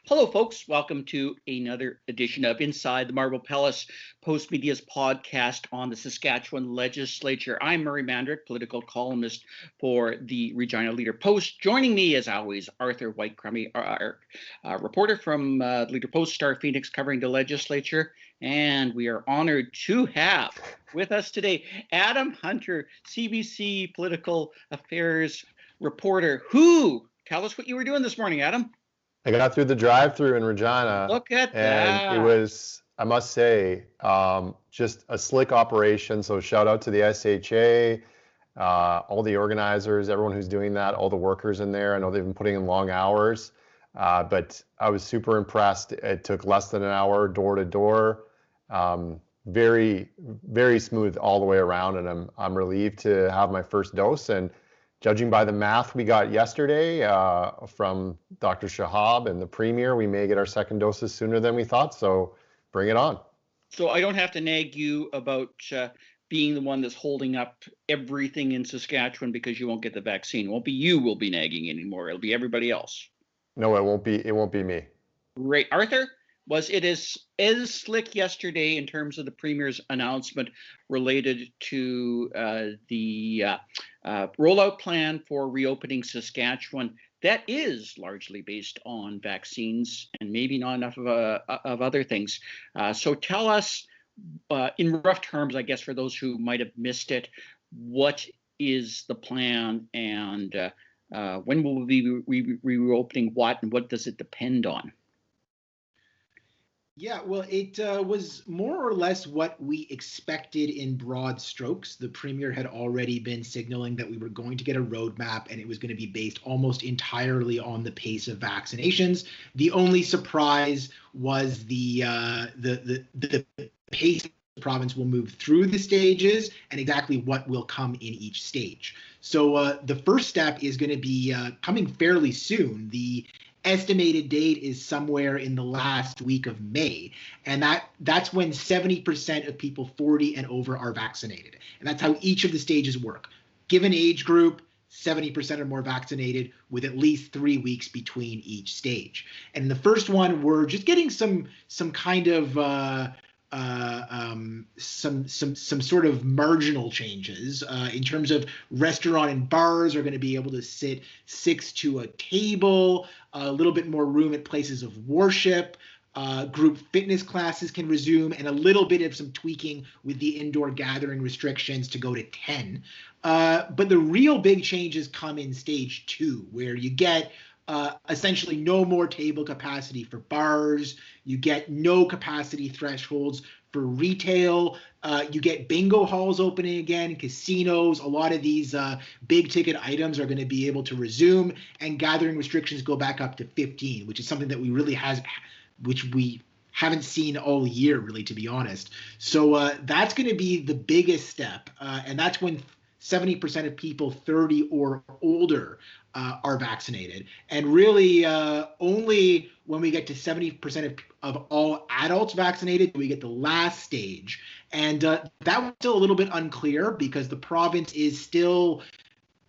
Hello, folks. Welcome to another edition of Inside the Marble Palace, Post Media's podcast on the Saskatchewan legislature. I'm Murray Mandryk, political columnist for the Regina Leader Post. Joining me, as always, Arthur White-Crummey, our reporter from Leader Post, Star Phoenix, covering the legislature. And we are honored to have with us today Adam Hunter, CBC political affairs reporter. Tell us what you were doing this morning, Adam. I got through the drive-through in Regina. Look at that. And it was, I must say, just a slick operation. So shout out to the SHA, all the organizers, everyone who's doing that, all the workers in there. I know they've been putting in long hours, but I was super impressed. It took less than an hour door to door. Very, very smooth all the way around. And I'm relieved to have my first dose. And judging by the math we got yesterday from Dr. Shahab and the Premier, we may get our second doses sooner than we thought, so bring it on. So I don't have to nag you about being the one that's holding up everything in Saskatchewan because you won't get the vaccine. It won't be you will be nagging anymore. It'll be everybody else. No, it won't be me. Great. Arthur, was it as slick yesterday in terms of the Premier's announcement related to the rollout plan for reopening Saskatchewan that is largely based on vaccines and maybe not enough of other things? So tell us, in rough terms, I guess, for those who might have missed it, what is the plan and when will we be reopening what and what does it depend on? Yeah, well, it was more or less what we expected in broad strokes. The Premier had already been signaling that we were going to get a roadmap and it was going to be based almost entirely on the pace of vaccinations. The only surprise was the pace the province will move through the stages and exactly what will come in each stage. So the first step is going to be coming fairly soon. The estimated date is somewhere in the last week of May, and that's when 70% of people 40 and over are vaccinated. And that's how each of the stages work. Given age group, 70% or more vaccinated with at least 3 weeks between each stage. And in the first one, we're just getting some kind of some sort of marginal changes in terms of restaurant and bars are going to be able to sit 6 to a table, a little bit more room at places of worship, group fitness classes can resume, and a little bit of some tweaking with the indoor gathering restrictions to go to 10. But the real big changes come in stage 2, where you get essentially no more table capacity for bars. You get no capacity thresholds for retail. You get bingo halls opening again, casinos. A lot of these big ticket items are going to be able to resume, and gathering restrictions go back up to 15, which is something that we haven't seen all year, really, to be honest. So that's going to be the biggest step, and that's when 70% of people 30 or older are vaccinated. And really only when we get to 70% of all adults vaccinated do we get the last stage. And that was still a little bit unclear because the province is still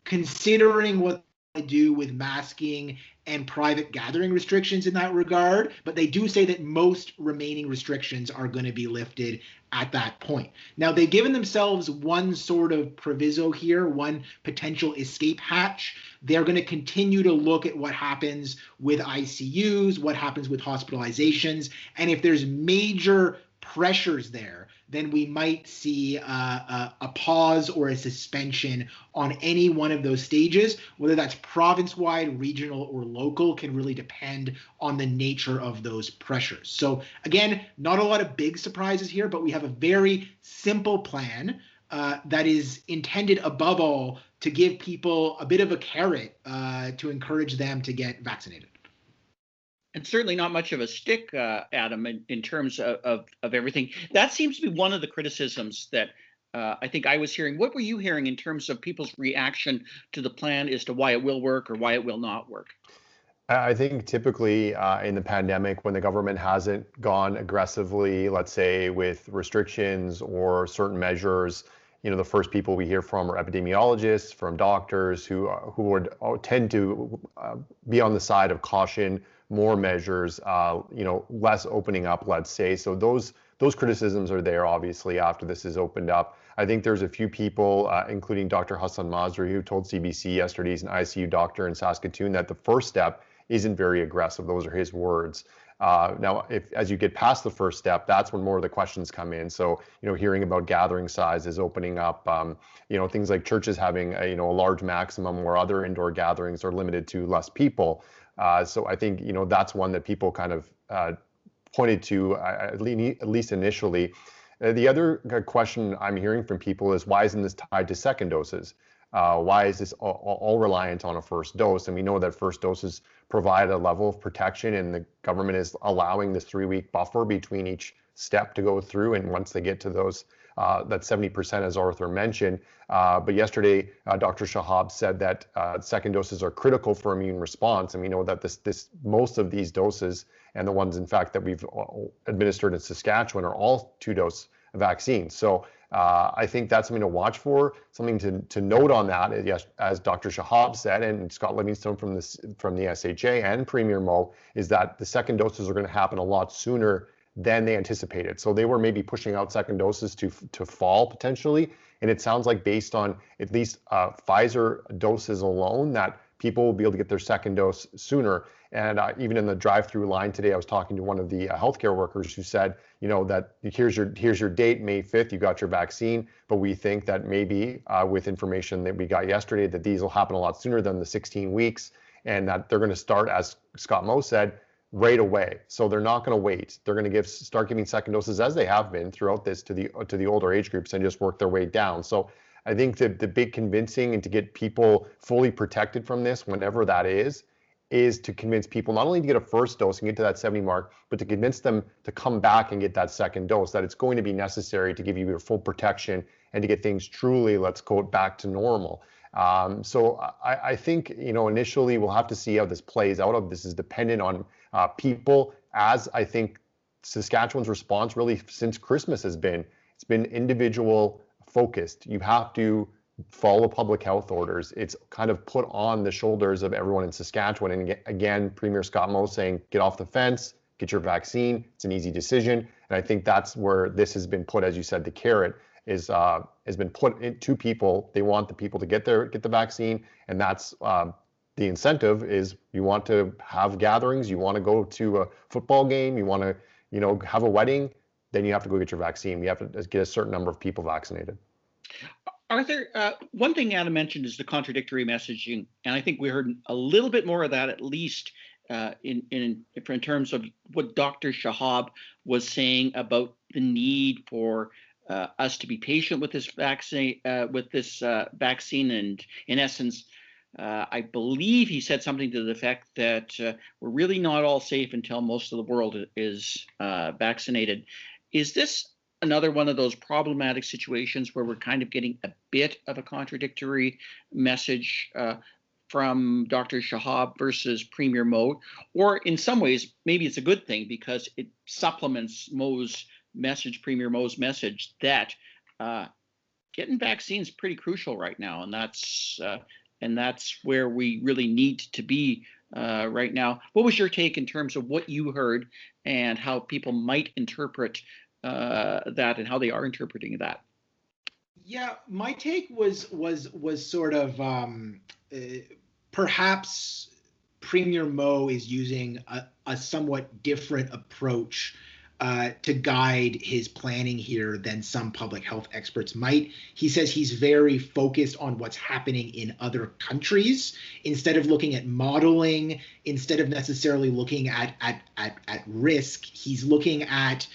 considering what to do with masking and private gathering restrictions in that regard, but they do say that most remaining restrictions are going to be lifted at that point. Now, they've given themselves one sort of proviso here, one potential escape hatch. They're going to continue to look at what happens with ICUs, what happens with hospitalizations, and if there's major pressures there, then we might see a pause or a suspension on any one of those stages. Whether that's province-wide, regional, or local can really depend on the nature of those pressures. So again, not a lot of big surprises here, but we have a very simple plan that is intended above all to give people a bit of a carrot to encourage them to get vaccinated. And certainly not much of a stick, Adam, in terms of everything. That seems to be one of the criticisms that I think I was hearing. What were you hearing in terms of people's reaction to the plan as to why it will work or why it will not work? I think typically in the pandemic, when the government hasn't gone aggressively, let's say with restrictions or certain measures, the first people we hear from are epidemiologists, from doctors who would tend to be on the side of caution, more measures, less opening up, let's say. So those criticisms are there, obviously, after this is opened up. I think there's a few people, including Dr. Hassan Masri, who told CBC yesterday, he's an ICU doctor in Saskatoon, that the first step isn't very aggressive. Those are his words. Now, as you get past the first step, that's when more of the questions come in. So, hearing about gathering sizes, opening up, things like churches having a large maximum, where other indoor gatherings are limited to less people. So I think, that's one that people kind of pointed to, at least initially. The other question I'm hearing from people is, why isn't this tied to second doses? Why is this all reliant on a first dose? And we know that first doses provide a level of protection, and the government is allowing this 3-week buffer between each step to go through. And once they get to those, that 70%, as Arthur mentioned. But yesterday, Dr. Shahab said that second doses are critical for immune response. And we know that most of these doses, and the ones, in fact, that we've administered in Saskatchewan, are all 2-dose vaccines. So I think that's something to watch for. Something to note on that, yes, as Dr. Shahab said, and Scott Livingstone from the SHA and Premier Moe, is that the second doses are going to happen a lot sooner than they anticipated. So they were maybe pushing out second doses to fall potentially. And it sounds like, based on at least Pfizer doses alone, that people will be able to get their second dose sooner. And even in the drive-through line today, I was talking to one of the healthcare workers who said, that here's your date, May 5th, you got your vaccine, but we think that maybe with information that we got yesterday, that these will happen a lot sooner than the 16 weeks, and that they're going to start, as Scott Moe said, right away. So they're not going to wait. They're going to start giving second doses, as they have been throughout this, to the older age groups, and just work their way down. So I think the big convincing, and to get people fully protected from this, whenever that is to convince people not only to get a first dose and get to that 70 mark, but to convince them to come back and get that second dose, that it's going to be necessary to give you your full protection and to get things truly, let's quote, back to normal. So I think, initially we'll have to see how this plays out. This is dependent on people, as I think Saskatchewan's response really since Christmas has been. It's been individual focused. You have to follow public health orders. It's kind of put on the shoulders of everyone in Saskatchewan. And again, Premier Scott Moe saying, get off the fence, get your vaccine. It's an easy decision. And I think that's where this has been put, as you said, the carrot has been put to people. They want the people to get the vaccine, and that's the incentive. Is you want to have gatherings, you want to go to a football game, you want to have a wedding, then you have to go get your vaccine. You have to get a certain number of people vaccinated. Arthur, one thing Adam mentioned is the contradictory messaging, and I think we heard a little bit more of that, at least in terms of what Dr. Shahab was saying about the need for us to be patient with this vaccine, and in essence, I believe he said something to the effect that we're really not all safe until most of the world is vaccinated. Is this another one of those problematic situations where we're kind of getting a bit of a contradictory message from Dr. Shahab versus Premier Moe? Or in some ways, maybe it's a good thing, because it supplements Premier Moe's message that getting vaccines is pretty crucial right now, and that's where we really need to be right now. What was your take in terms of what you heard and how people might interpret that, and how they are interpreting that? Yeah, my take was sort of perhaps Premier Moe is using a somewhat different approach to guide his planning here than some public health experts might. He says he's very focused on what's happening in other countries, instead of looking at modeling, instead of necessarily looking at risk. He's looking at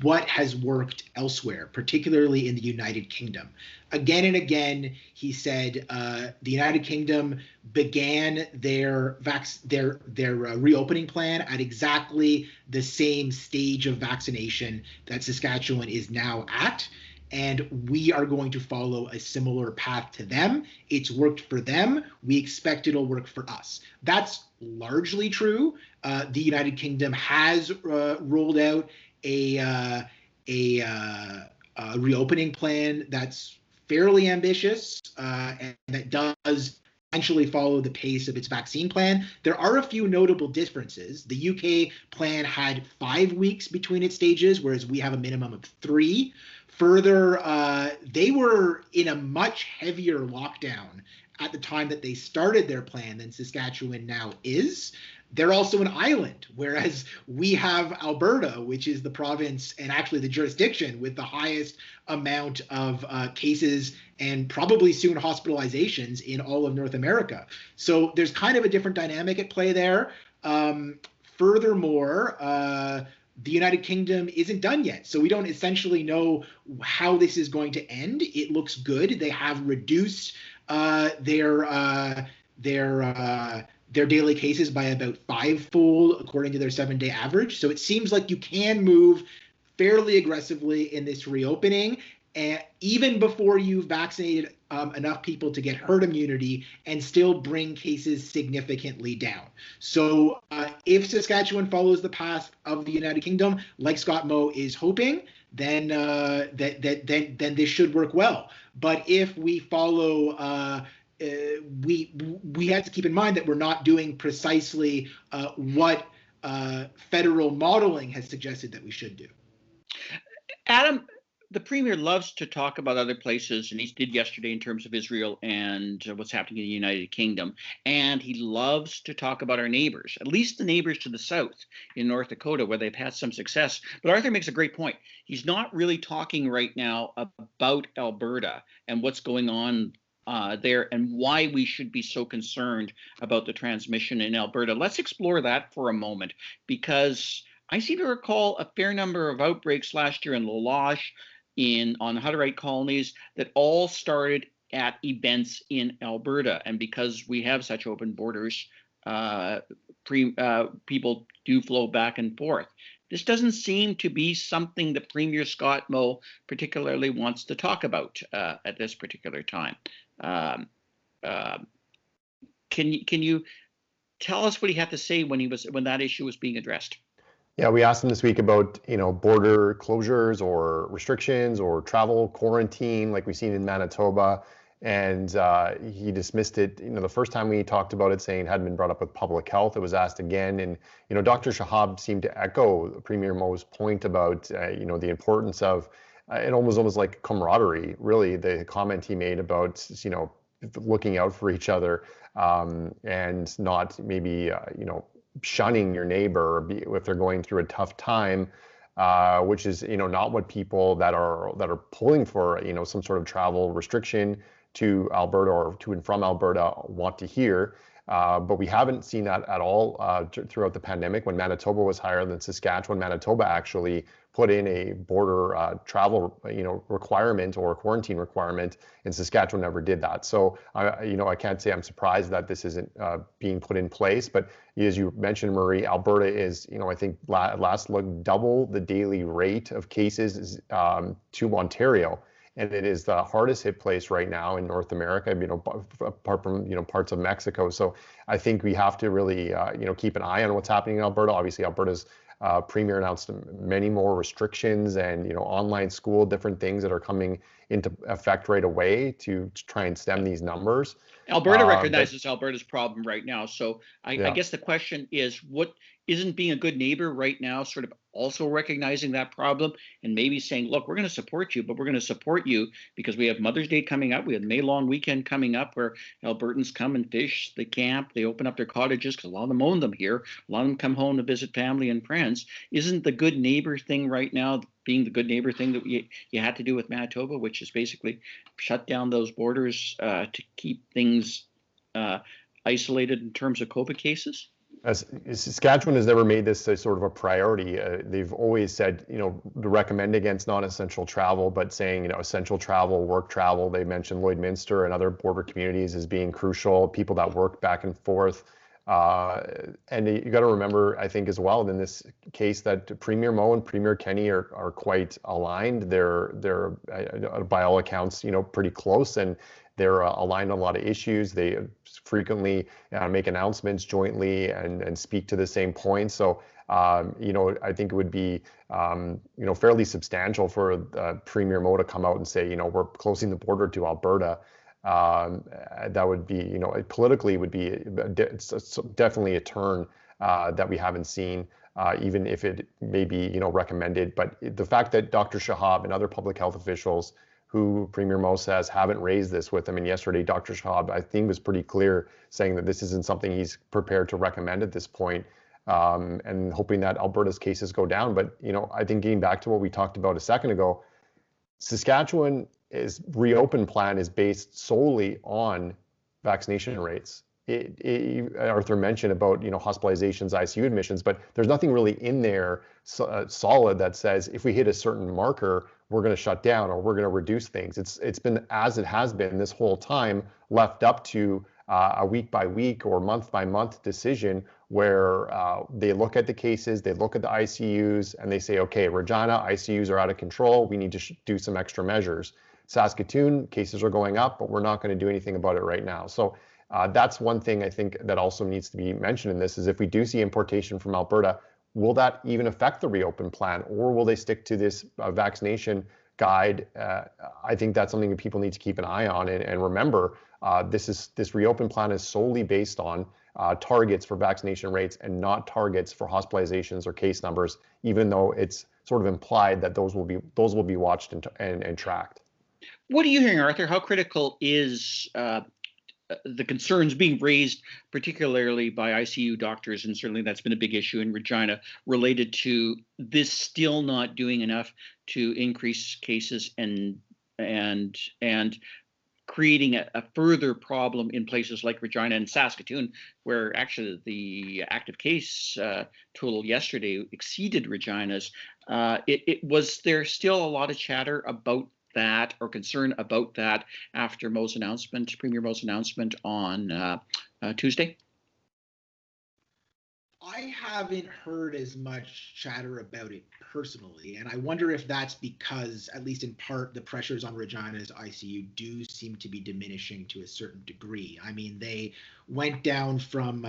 what has worked elsewhere, particularly in the United Kingdom. Again and again, he said the United Kingdom began their reopening plan at exactly the same stage of vaccination that Saskatchewan is now at, and we are going to follow a similar path to them. It's worked for them. We expect it'll work for us. That's largely true. The United Kingdom has rolled out a reopening plan that's fairly ambitious and that does essentially follow the pace of its vaccine plan. There are a few notable differences. The UK plan had 5 weeks between its stages, whereas we have a minimum of 3. Further, they were in a much heavier lockdown at the time that they started their plan than Saskatchewan now is. They're also an island, whereas we have Alberta, which is the province and actually the jurisdiction with the highest amount of cases and probably soon hospitalizations in all of North America. So there's kind of a different dynamic at play there. Furthermore, the United Kingdom isn't done yet. So we don't essentially know how this is going to end. It looks good. They have reduced their daily cases by about 5-fold according to their 7-day average. So it seems like you can move fairly aggressively in this reopening, and even before you've vaccinated enough people to get herd immunity and still bring cases significantly down. So if Saskatchewan follows the path of the United Kingdom, like Scott Moe is hoping, then then this should work well. But if we follow we have to keep in mind that we're not doing precisely what federal modeling has suggested that we should do. Adam, the Premier loves to talk about other places, and he did yesterday in terms of Israel and what's happening in the United Kingdom. And he loves to talk about our neighbors, at least the neighbors to the south in North Dakota, where they've had some success. But Arthur makes a great point. He's not really talking right now about Alberta and what's going on there and why we should be so concerned about the transmission in Alberta. Let's explore that for a moment, because I seem to recall a fair number of outbreaks last year in La Loche, on the Hutterite colonies, that all started at events in Alberta. And because we have such open borders, people do flow back and forth. This doesn't seem to be something that Premier Scott Moe particularly wants to talk about at this particular time. Can you tell us what he had to say when that issue was being addressed? Yeah, we asked him this week about, border closures or restrictions or travel quarantine like we've seen in Manitoba, and he dismissed it. The first time we talked about it, saying it hadn't been brought up with public health. It was asked again, and Dr. Shahab seemed to echo Premier Moe's point about the importance of it. Almost like camaraderie. Really, the comment he made about looking out for each other and not maybe shunning your neighbor if they're going through a tough time, which is not what people that are pulling for some sort of travel restriction to Alberta or to and from Alberta want to hear. But we haven't seen that at all throughout the pandemic. When Manitoba was higher than Saskatchewan, Manitoba actually put in a border travel requirement or quarantine requirement, and Saskatchewan never did that. So I can't say I'm surprised that this isn't being put in place. But as you mentioned, Murray, Alberta is I think last look double the daily rate of cases to Ontario. And it is the hardest hit place right now in North America, apart from parts of Mexico. So I think we have to really keep an eye on what's happening in Alberta. Obviously, Alberta's Premier announced many more restrictions and online school, different things that are coming into effect right away to try and stem these numbers. Alberta recognizes Alberta's problem right now. So I guess the question is, what isn't being a good neighbor right now sort of also recognizing that problem and maybe saying, look, we're going to support you, but we're going to support you because we have Mother's Day coming up. We have May long weekend coming up where Albertans come and fish, they camp, they open up their cottages because a lot of them own them here. A lot of them come home to visit family and friends. Isn't the good neighbor thing right now being the good neighbor thing that you had to do with Manitoba, which is basically shut down those borders to keep things isolated in terms of COVID cases? Saskatchewan has never made this a sort of a priority. They've always said, to recommend against non-essential travel, but saying, essential travel, work travel. They mentioned Lloydminster and other border communities as being crucial, people that work back and forth. And you got to remember, I think as well, in this case, that Premier Moe and Premier Kenney are quite aligned. They're by all accounts, pretty close, and They're aligned on a lot of issues. They frequently make announcements jointly and speak to the same points. So, I think it would be, fairly substantial for Premier Moe to come out and say, we're closing the border to Alberta. That would be, politically would be definitely a turn that we haven't seen, even if it may be, recommended. But the fact that Dr. Shahab and other public health officials who Premier Moe says haven't raised this with him, and yesterday Dr. Shahab, I think, was pretty clear saying that this isn't something he's prepared to recommend at this point, and hoping that Alberta's cases go down. But, I think getting back to what we talked about a second ago, Saskatchewan is reopen plan is based solely on vaccination rates. Arthur mentioned about hospitalizations, ICU admissions, but there's nothing really in there solid that says if we hit a certain marker, we're going to shut down or we're going to reduce things. It's been as it has been this whole time, left up to a week by week or month by month decision where they look at the cases, they look at the ICUs, and they say, okay, Regina, ICUs are out of control. We need to do some extra measures. Saskatoon, cases are going up, but we're not going to do anything about it right now. So that's one thing I think that also needs to be mentioned in this is if we do see importation from Alberta, will that even affect the reopen plan, or will they stick to this vaccination guide? I think that's something that people need to keep an eye on and remember. This reopen plan is solely based on targets for vaccination rates and not targets for hospitalizations or case numbers, even though it's sort of implied that those will be watched and tracked. What are you hearing, Arthur? How critical is the concerns being raised, particularly by ICU doctors, and certainly that's been a big issue in Regina, related to this still not doing enough to increase cases and creating a further problem in places like Regina and Saskatoon, where actually the active case total yesterday exceeded Regina's. Was there still a lot of chatter about that or concern about that after Premier Moe's announcement on Tuesday? I haven't heard as much chatter about it personally, and I wonder if that's because, at least in part, the pressures on Regina's ICU do seem to be diminishing to a certain degree. I mean, they went down from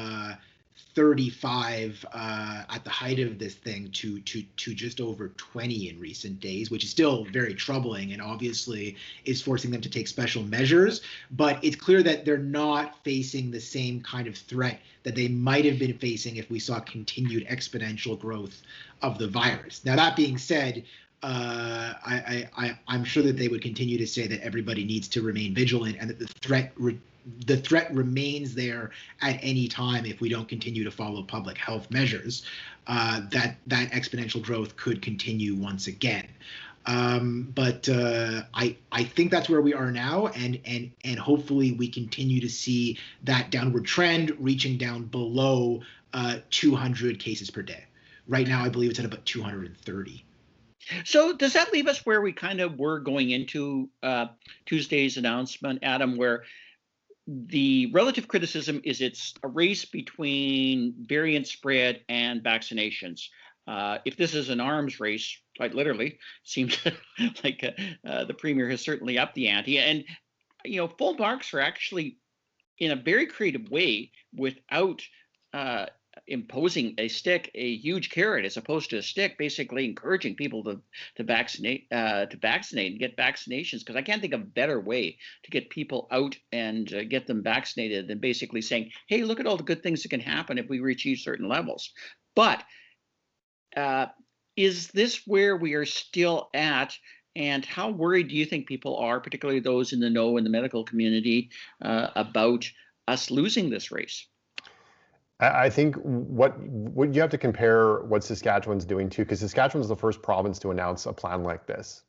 35 at the height of this thing to just over 20 in recent days, which is still very troubling and obviously is forcing them to take special measures. But it's clear that they're not facing the same kind of threat that they might have been facing if we saw continued exponential growth of the virus. Now, that being said, I'm sure that they would continue to say that everybody needs to remain vigilant and that the threat remains there at any time if we don't continue to follow public health measures, that exponential growth could continue once again. But I think that's where we are now, and hopefully we continue to see that downward trend reaching down below 200 cases per day. Right now, I believe it's at about 230. So does that leave us where we kind of were going into Tuesday's announcement, Adam, where the relative criticism is it's a race between variant spread and vaccinations? If this is an arms race, quite literally, seems like the Premier has certainly upped the ante. And, full marks are actually, in a very creative way, without imposing a stick, a huge carrot as opposed to a stick, basically encouraging people to vaccinate and get vaccinations. Because I can't think of a better way to get people out and get them vaccinated than basically saying, hey, look at all the good things that can happen if we achieve certain levels. But is this where we are still at? And how worried do you think people are, particularly those in the know in the medical community, about us losing this race? I think what you have to compare what Saskatchewan's doing to, because Saskatchewan's the first province to announce a plan like this.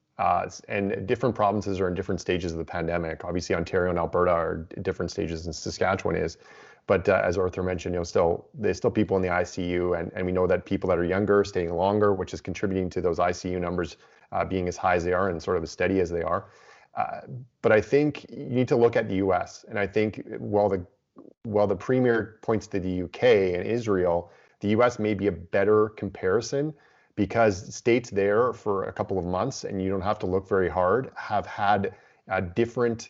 And different provinces are in different stages of the pandemic. Obviously, Ontario and Alberta are in different stages than Saskatchewan is. But as Arthur mentioned, there's still people in the ICU, and we know that people that are younger are staying longer, which is contributing to those ICU numbers being as high as they are and sort of as steady as they are. But I think you need to look at the U.S. And I think while the Premier points to the UK and Israel, the US may be a better comparison because states there for a couple of months, and you don't have to look very hard, have had different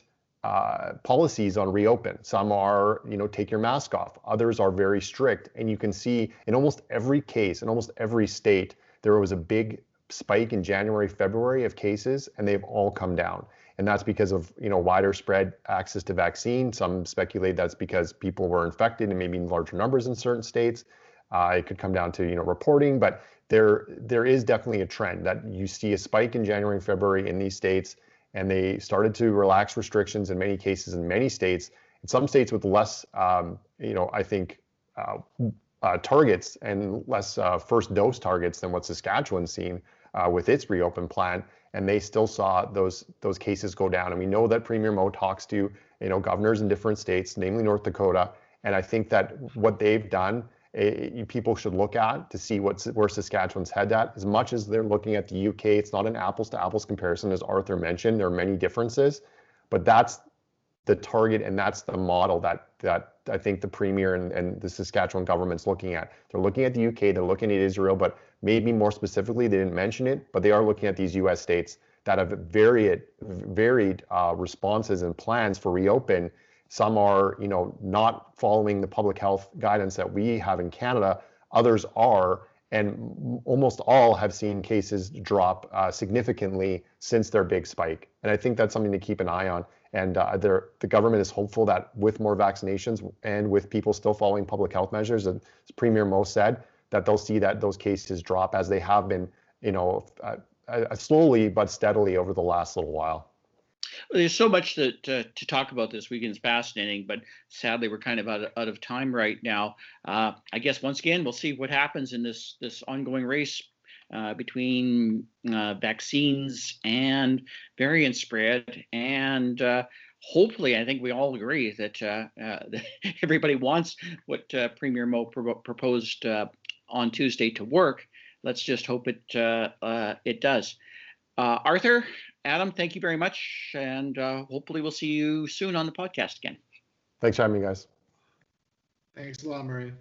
policies on reopen. Some are, take your mask off. Others are very strict. And you can see in almost every case, in almost every state, there was a big spike in January, February of cases, and they've all come down. And that's because of, wider spread access to vaccine. Some speculate that's because people were infected and maybe in larger numbers in certain states. It could come down to, reporting, but there is definitely a trend that you see a spike in January and February in these states, and they started to relax restrictions in many cases in many states. In some states with less, I think, targets and less first dose targets than what Saskatchewan's seen with its reopen plan, and they still saw those cases go down. And we know that Premier Moe talks to governors in different states, namely North Dakota, and I think that what they've done, people should look at to see where Saskatchewan's head at. As much as they're looking at the UK, it's not an apples to apples comparison, as Arthur mentioned. There are many differences, but that's the target and that's the model that I think the Premier and the Saskatchewan government's looking at. They're looking at the UK, they're looking at Israel, but maybe more specifically, they didn't mention it, but they are looking at these US states that have varied responses and plans for reopen. Some are, not following the public health guidance that we have in Canada. Others are, and almost all have seen cases drop significantly since their big spike. And I think that's something to keep an eye on. And the government is hopeful that with more vaccinations and with people still following public health measures, as Premier Moe said, that they'll see that those cases drop as they have been, slowly but steadily over the last little while. There's so much to talk about this weekend. It's fascinating, but sadly we're kind of out of time right now. I guess once again we'll see what happens in this ongoing race between vaccines and variant spread, and hopefully, I think we all agree that everybody wants what Premier Moe proposed on Tuesday to work. Let's just hope it does. Arthur, Adam, thank you very much, and hopefully we'll see you soon on the podcast again. Thanks for having me, guys. Thanks a lot, Murray.